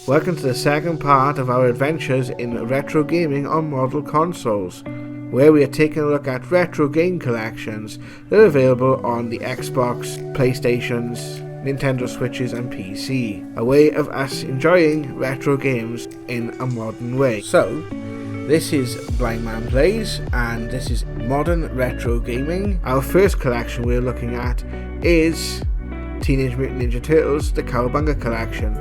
Welcome to the second part of our adventures in retro gaming on model consoles, where we are taking a look at retro game collections that are available on the Xbox, PlayStations, Nintendo Switches and PC, a way of us enjoying retro games in a modern way. So, this is Blind Man Plays, and this is Modern Retro Gaming. Our first collection we're looking at is Teenage Mutant Ninja Turtles, the Cowabunga Collection.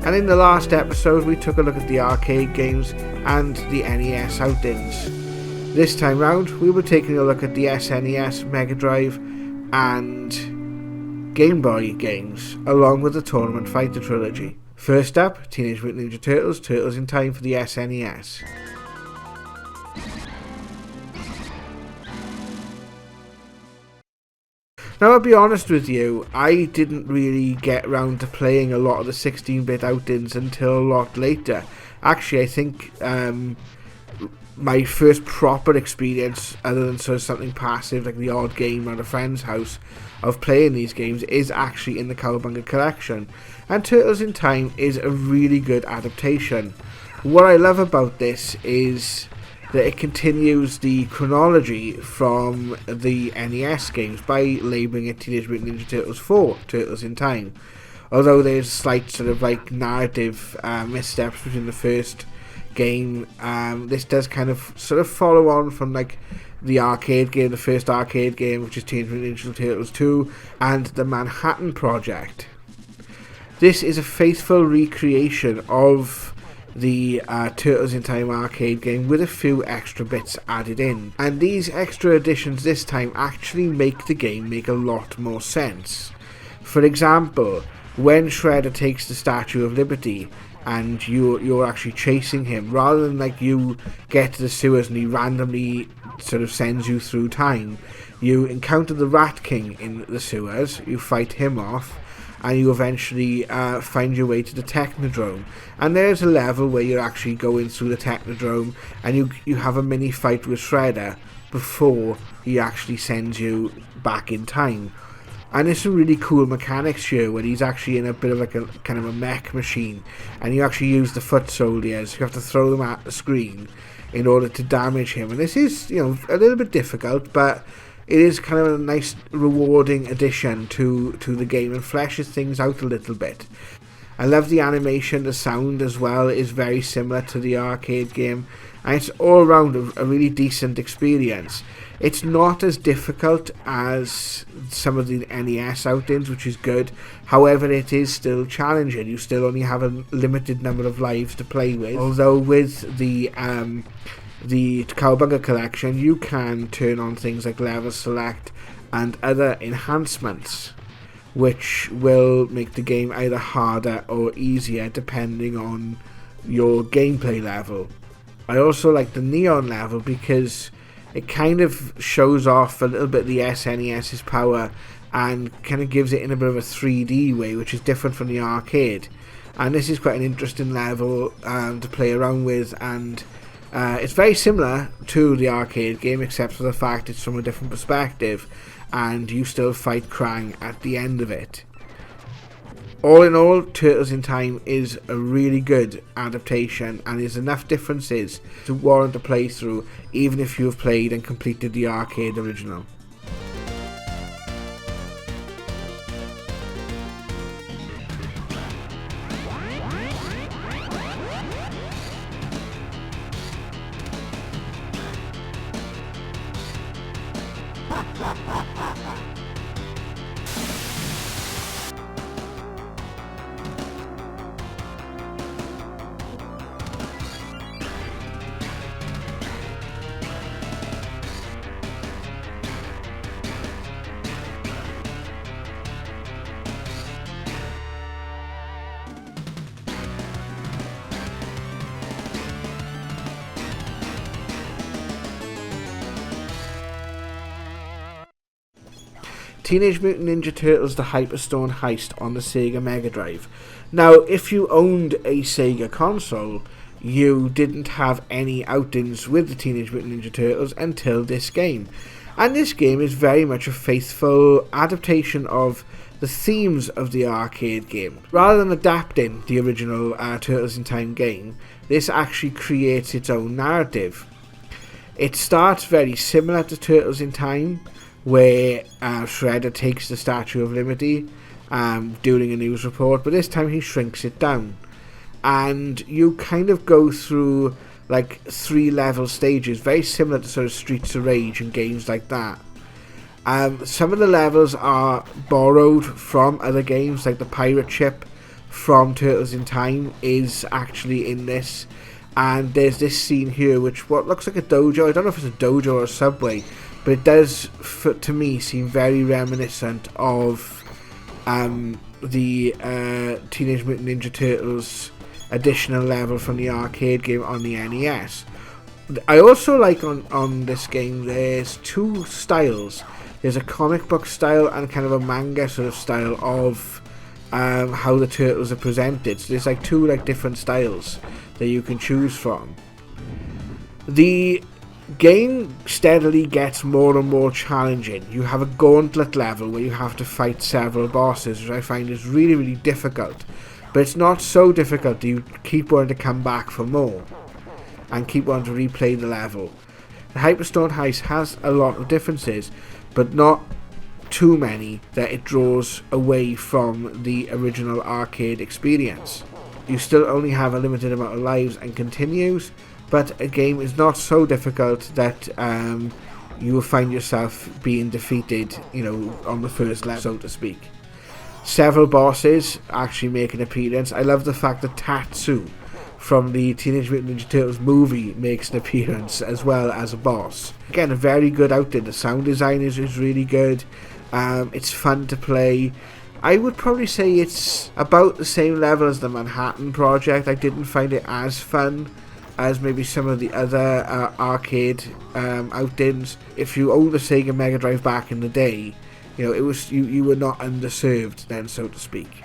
And in the last episode we took a look at the arcade games and the NES outings. This time round we were taking a look at the SNES, Mega Drive and Game Boy games, along with the Tournament Fighter trilogy. First up, Teenage Mutant Ninja Turtles, Turtles in Time for the SNES. Now, I'll be honest with you, I didn't really get around to playing a lot of the 16-bit outings until a lot later. Actually, I think my first proper experience, other than sort of something passive like the odd game at a friend's house, of playing these games is actually in the Cowabunga Collection. And Turtles in Time is a really good adaptation. What I love about this is that it continues the chronology from the NES games by labelling it Teenage Mutant Ninja Turtles 4, Turtles in Time. Although there's slight sort of like narrative missteps between the first game, this does kind of sort of follow on from like the arcade game, the first arcade game, which is Teenage Mutant Ninja Turtles 2, and the Manhattan Project. This is a faithful recreation of the Turtles in Time arcade game with a few extra bits added in, and these extra additions this time actually make the game make a lot more sense. For example, when Shredder takes the Statue of Liberty and you're actually chasing him, rather than like you get to the sewers and he randomly sort of sends you through time, you encounter the Rat King in the sewers, you fight him off, and you eventually find your way to the Technodrome. And there's a level where you're actually going through the Technodrome and you have a mini fight with Shredder before he actually sends you back in time. And there's some really cool mechanics here where he's actually in a bit of like a kind of a mech machine, and you actually use the foot soldiers. You have to throw them at the screen in order to damage him. And this is, you know, a little bit difficult, but it is kind of a nice rewarding addition to the game and fleshes things out a little bit. I love the animation, the sound as well is very similar to the arcade game, and it's all around a really decent experience. It's not as difficult as some of the NES outings, which is good. However, it is still challenging. You still only have a limited number of lives to play with. Although with the Cowabunga Collection, you can turn on things like level select and other enhancements, which will make the game either harder or easier depending on your gameplay level. I also like the neon level because it kind of shows off a little bit the SNES's power and kind of gives it in a bit of a 3D way, which is different from the arcade. And this is quite an interesting level to play around with, and it's very similar to the arcade game, except for the fact it's from a different perspective, and you still fight Krang at the end of it. All in all, Turtles in Time is a really good adaptation, and there's enough differences to warrant a playthrough, even if you have played and completed the arcade original. Teenage Mutant Ninja Turtles The Hyperstone Heist on the Sega Mega Drive. Now, if you owned a Sega console, you didn't have any outings with the Teenage Mutant Ninja Turtles until this game. And this game is very much a faithful adaptation of the themes of the arcade game. Rather than adapting the original Turtles in Time game, this actually creates its own narrative. It starts very similar to Turtles in Time, where Shredder takes the Statue of Liberty during a news report, but this time he shrinks it down. And you kind of go through like 3 level stages, very similar to sort of Streets of Rage and games like that. Some of the levels are borrowed from other games, like the pirate ship from Turtles in Time is actually in this. And there's this scene here which what looks like a dojo. I don't know if it's a dojo or a subway, but it does, to me, seem very reminiscent of the Teenage Mutant Ninja Turtles additional level from the arcade game on the NES. I also like on this game, there's 2 styles. There's a comic book style and kind of a manga sort of style of how the Turtles are presented. So there's like 2 like different styles that you can choose from. The game steadily gets more and more challenging. You have a gauntlet level where you have to fight several bosses, which I find is really, really difficult. But it's not so difficult that you keep wanting to come back for more and keep wanting to replay the level. The Hyperstone Heist has a lot of differences, but not too many that it draws away from the original arcade experience. You still only have a limited amount of lives and continues, but a game is not so difficult that you will find yourself being defeated, on the first level, so to speak. Several bosses actually make an appearance. I love the fact that Tatsu from the Teenage Mutant Ninja Turtles movie makes an appearance as well as a boss. Again, a very good outing. The sound design is really good. It's fun to play. I would probably say it's about the same level as the Manhattan Project. I didn't find it as fun as maybe some of the other arcade outings. If you owned the Sega Mega Drive back in the day, it was you were not underserved then, so to speak.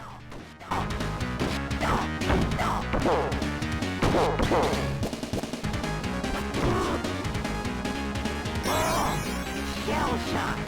Shell shock.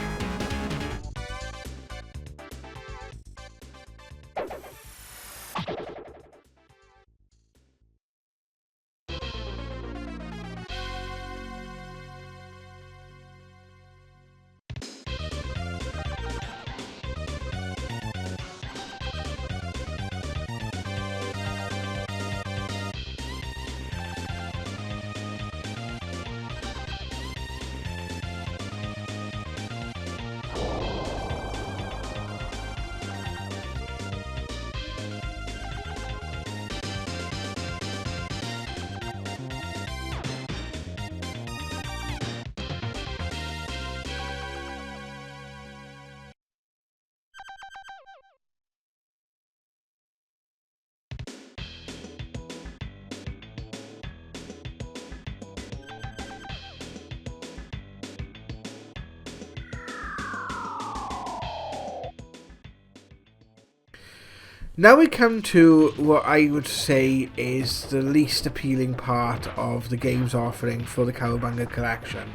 Now we come to what I would say is the least appealing part of the game's offering for the Cowabunga collection.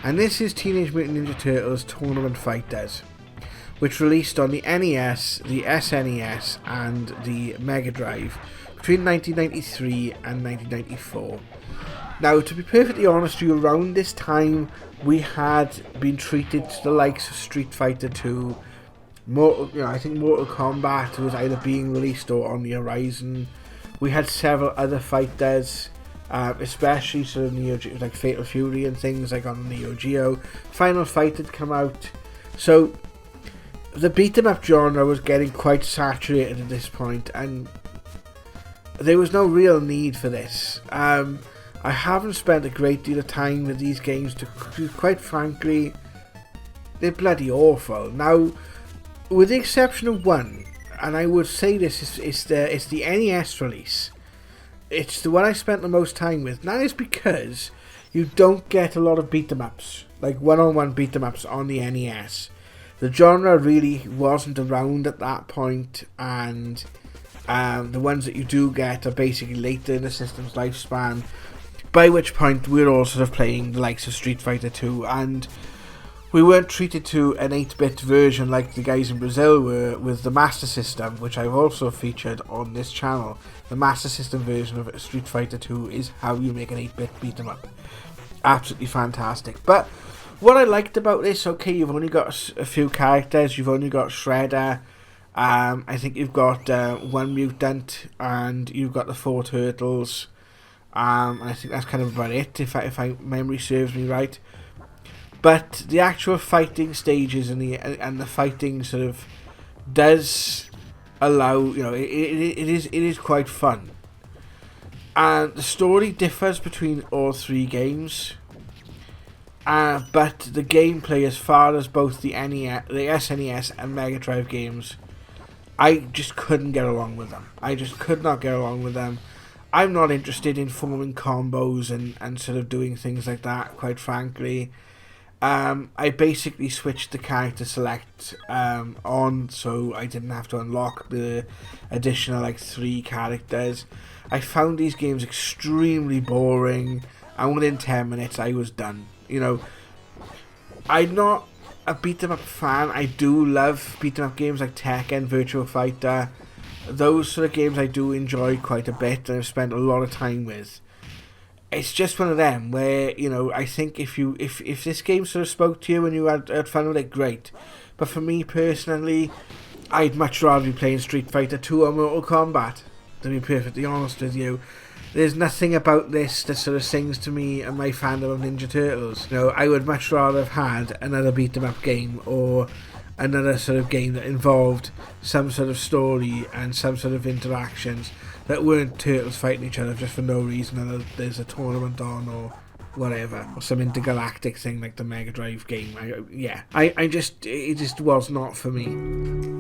And this is Teenage Mutant Ninja Turtles Tournament Fighters, which released on the NES, the SNES and the Mega Drive between 1993 and 1994. Now, to be perfectly honest with you, around this time we had been treated to the likes of Street Fighter 2, I think Mortal Kombat was either being released or on the horizon. We had several other fighters, especially sort of Neo Geo, like Fatal Fury and things like on Neo Geo. Final Fight had come out, so the beat 'em up genre was getting quite saturated at this point, and there was no real need for this. I haven't spent a great deal of time with these games, to quite frankly, they're bloody awful. Now, with the exception of one, and I would say this is the NES release. It's the one I spent the most time with. And that is because you don't get a lot of beat 'em ups, like one-on-one beat 'em ups on the NES. The genre really wasn't around at that point, and the ones that you do get are basically later in the system's lifespan, by which point we're all sort of playing the likes of Street Fighter 2, and we weren't treated to an 8-bit version like the guys in Brazil were with the Master System, which I've also featured on this channel. The Master System version of Street Fighter 2 is how you make an 8-bit beat 'em up. Absolutely fantastic. But what I liked about this, okay, you've only got a few characters. You've only got Shredder. I think you've got one mutant, and you've got the 4 turtles. And I think that's kind of about it, if I memory serves me right. But the actual fighting stages and the fighting sort of does allow, you know, it is quite fun. And the story differs between all 3 games. But the gameplay, as far as both the SNES and Mega Drive games, I just couldn't get along with them. I just could not get along with them. I'm not interested in forming combos and sort of doing things like that, quite frankly. I basically switched the character select on, so I didn't have to unlock the additional like 3 characters. I found these games extremely boring, and within 10 minutes I was done. You know, I'm not a beat 'em up fan. I do love beat 'em up games like Tekken, Virtua Fighter. Those sort of games I do enjoy quite a bit, and I've spent a lot of time with. It's just one of them where, you know, I think if this game sort of spoke to you and you had fun with it, great. But for me personally, I'd much rather be playing Street Fighter 2 or Mortal Kombat, to be perfectly honest with you. There's nothing about this that sort of sings to me and my fandom of Ninja Turtles. You know, I would much rather have had another beat 'em up game, or another sort of game that involved some sort of story and some sort of interactions that weren't turtles fighting each other just for no reason, and there's a tournament on or whatever, or some intergalactic thing like the Mega Drive game. It just was not for me.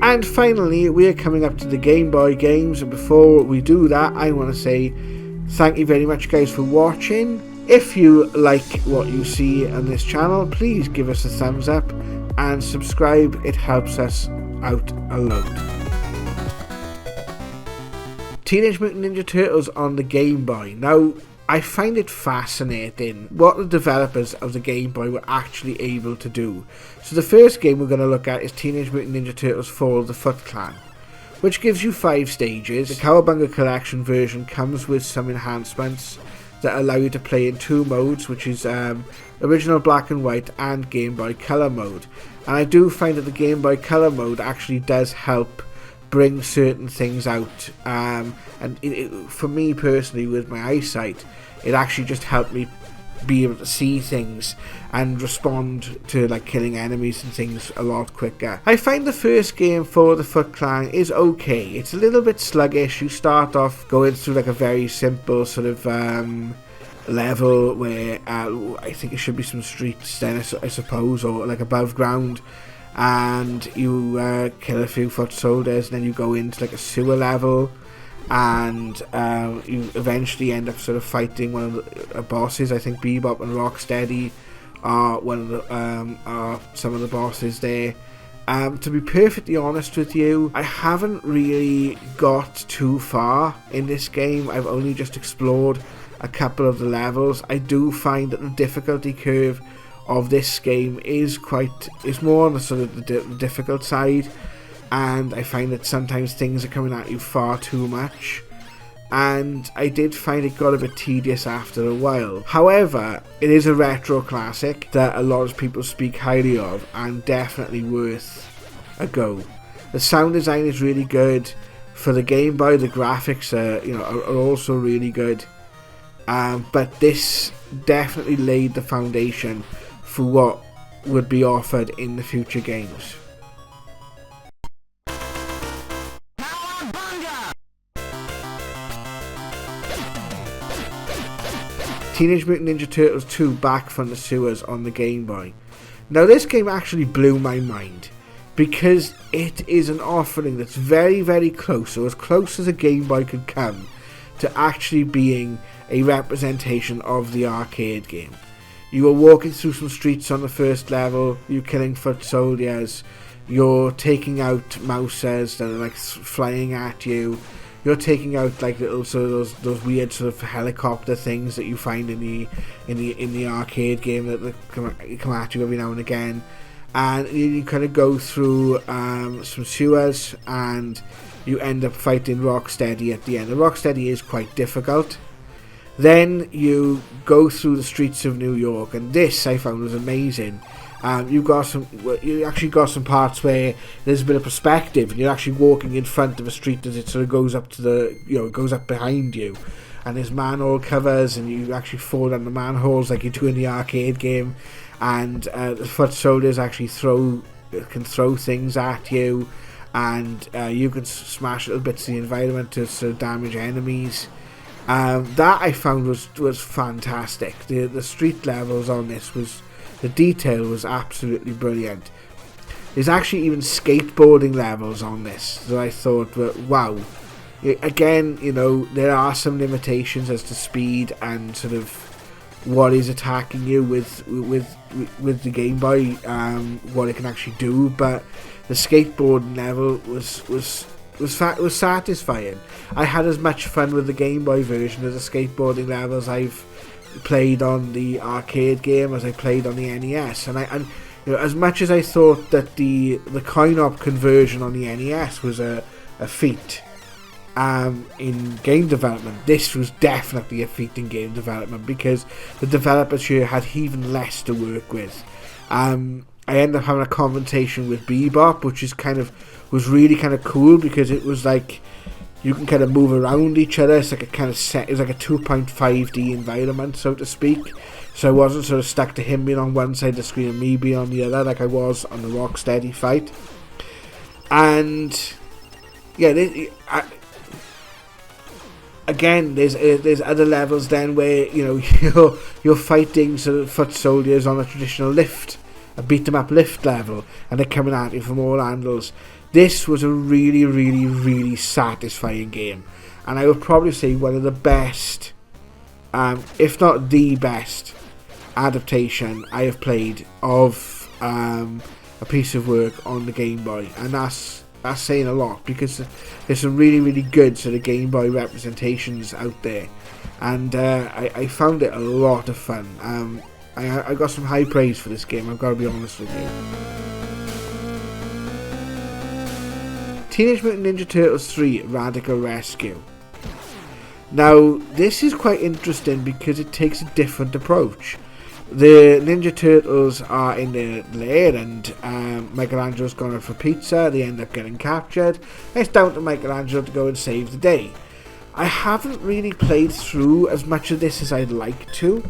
And finally, we're coming up to the Game Boy games, and before we do that, I want to say thank you very much, guys, for watching. If you like what you see on this channel, please give us a thumbs up and subscribe. It helps us out a lot. Teenage Mutant Ninja Turtles on the Game Boy. Now, I find it fascinating what the developers of the Game Boy were actually able to do. So the first game we're going to look at is Teenage Mutant Ninja Turtles Fall of the Foot Clan, which gives you 5 stages. The Cowabunga Collection version comes with some enhancements that allow you to play in 2 modes, which is original black and white and Game Boy Color mode. And I do find that the Game Boy Color mode actually does help bring certain things out, and for me personally, with my eyesight, it actually just helped me be able to see things and respond to like killing enemies and things a lot quicker. I find the first game for the Foot Clan is okay. It's a little bit sluggish. You start off going through like a very simple sort of level where I think it should be some streets then, I suppose, or like above ground, and you kill a few foot soldiers, and then you go into like a sewer level, and you eventually end up sort of fighting one of the bosses. I think Bebop and Rocksteady are some of the bosses there. To be perfectly honest with you, I haven't really got too far in this game. I've only just explored a couple of the levels. I do find that the difficulty curve of this game is more on the sort of the difficult side, and I find that sometimes things are coming at you far too much, and I did find it got a bit tedious after a while. However, it is a retro classic that a lot of people speak highly of, and definitely worth a go. The sound design is really good for the Game Boy. The graphics are also really good, but this definitely laid the foundation for what would be offered in the future games. Teenage Mutant Ninja Turtles 2 Back from the Sewers on the Game Boy. Now this game actually blew my mind, because it is an offering that's very, very close, or as close as a Game Boy could come, to actually being a representation of the arcade game. You are walking through some streets on the first level, you're killing foot soldiers, you're taking out mouses that are like flying at you. You're taking out like little sort of those weird sort of helicopter things that you find in the arcade game that come at you every now and again. And you kind of go through some sewers, and you end up fighting Rocksteady at the end. The Rocksteady is quite difficult. Then you go through the streets of New York, and this I found was amazing. You actually got some parts where there's a bit of perspective, and you're actually walking in front of a street as it sort of goes up to it goes up behind you, and there's manhole covers, and you actually fall down the manholes like you do in the arcade game, and the foot soldiers actually can throw things at you, and you can smash little bits of the environment to sort of damage enemies. That I found was fantastic. The street levels on this the detail was absolutely brilliant. There's actually even skateboarding levels on this that I thought were wow. Again, there are some limitations as to speed and sort of what is attacking you with the Game Boy, what it can actually do, but the skateboarding level was satisfying. I had as much fun with the Game Boy version of the skateboarding levels I've played on the arcade game as I played on the NES, and as much as I thought that the coin-op conversion on the NES was a feat in game development, this was definitely a feat in game development, because the developers here had even less to work with. I ended up having a conversation with Bebop, which was really kind of cool, because it was like you can kind of move around each other. It's like it's like a 2.5D environment, so to speak. So I wasn't sort of stuck to him being on one side of the screen and me being on the other, like I was on the Rocksteady fight. And yeah, again, there's other levels then where you're fighting sort of foot soldiers on a traditional lift, a beat 'em up lift level, and they're coming at you from all angles. This was a really, really, really satisfying game, and I would probably say one of the best, if not the best, adaptation I have played of a piece of work on the Game Boy, and that's saying a lot, because there's some really, really good sort of Game Boy representations out there, and I found it a lot of fun. I got some high praise for this game, I've got to be honest with you. Teenage Mutant Ninja Turtles 3 Radical Rescue. Now, this is quite interesting because it takes a different approach. The Ninja Turtles are in their lair, and Michelangelo's gone out for pizza. They end up getting captured. It's down to Michelangelo to go and save the day. I haven't really played through as much of this as I'd like to.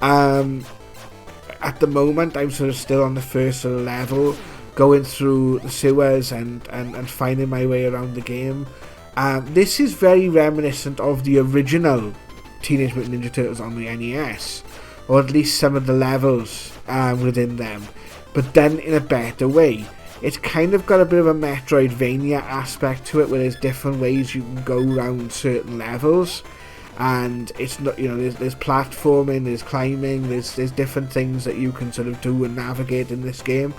At the moment, I'm sort of still on the first sort of level, going through the sewers and finding my way around the game. This is very reminiscent of the original Teenage Mutant Ninja Turtles on the NES, or at least some of the levels within them, but done in a better way. It's kind of got a bit of a Metroidvania aspect to it, where there's different ways you can go around certain levels, and it's not, there's platforming, there's climbing, there's different things that you can sort of do and navigate in this game.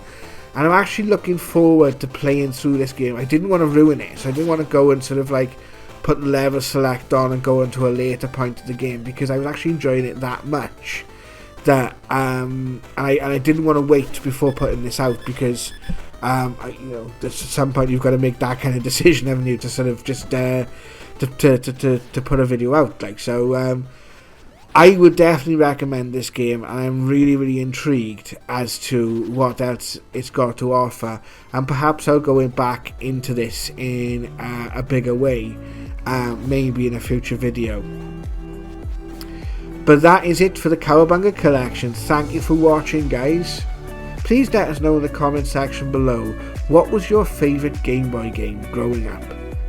And I'm actually looking forward to playing through this game. I didn't want to ruin it, so I didn't want to go and sort of like put the level select on and go into a later point of the game, because I was actually enjoying it that much that I didn't want to wait before putting this out, because at some point you've got to make that kind of decision, haven't you, to sort of just to put a video out, like so. I would definitely recommend this game, and I'm really, really intrigued as to what else it's got to offer, and perhaps I'll go back into this in a bigger way, maybe in a future video. But that is it for the Cowabunga collection. Thank you for watching, guys. Please let us know in the comment section below, what was your favourite Game Boy game growing up?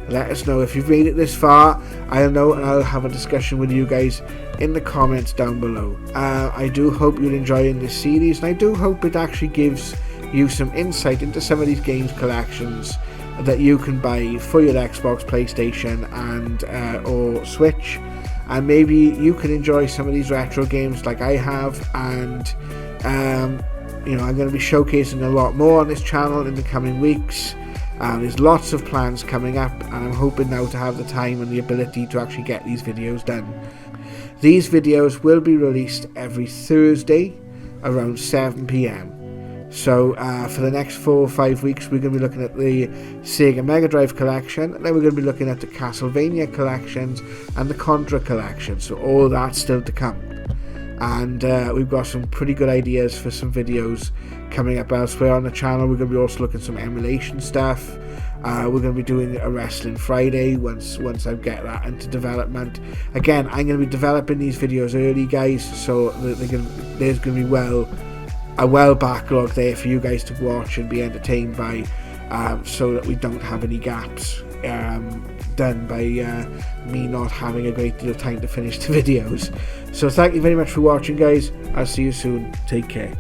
Let us know. If you've made it this far, I'll know, and I'll have a discussion with you guys in the comments down below. I do hope you're enjoying this series, and I do hope it actually gives you some insight into some of these games collections that you can buy for your Xbox, PlayStation and or Switch, and maybe you can enjoy some of these retro games like I have, and you know, I'm going to be showcasing a lot more on this channel in the coming weeks. There's lots of plans coming up, and I'm hoping now to have the time and the ability to actually get these videos done. These videos will be released every Thursday around 7 PM. So for the next 4 or 5 weeks, we're going to be looking at the Sega Mega Drive collection, and then we're going to be looking at the Castlevania collections and the Contra collection. So all that's still to come. And we've got some pretty good ideas for some videos coming up elsewhere on the channel. We're going to be also looking at some emulation stuff. We're going to be doing a Wrestling Friday once I get that into development. Again, I'm going to be developing these videos early, guys, so there's going to be a well backlog there for you guys to watch and be entertained by, so that we don't have any gaps done by me not having a great deal of time to finish the videos. So thank you very much for watching, guys. I'll see you soon. Take care.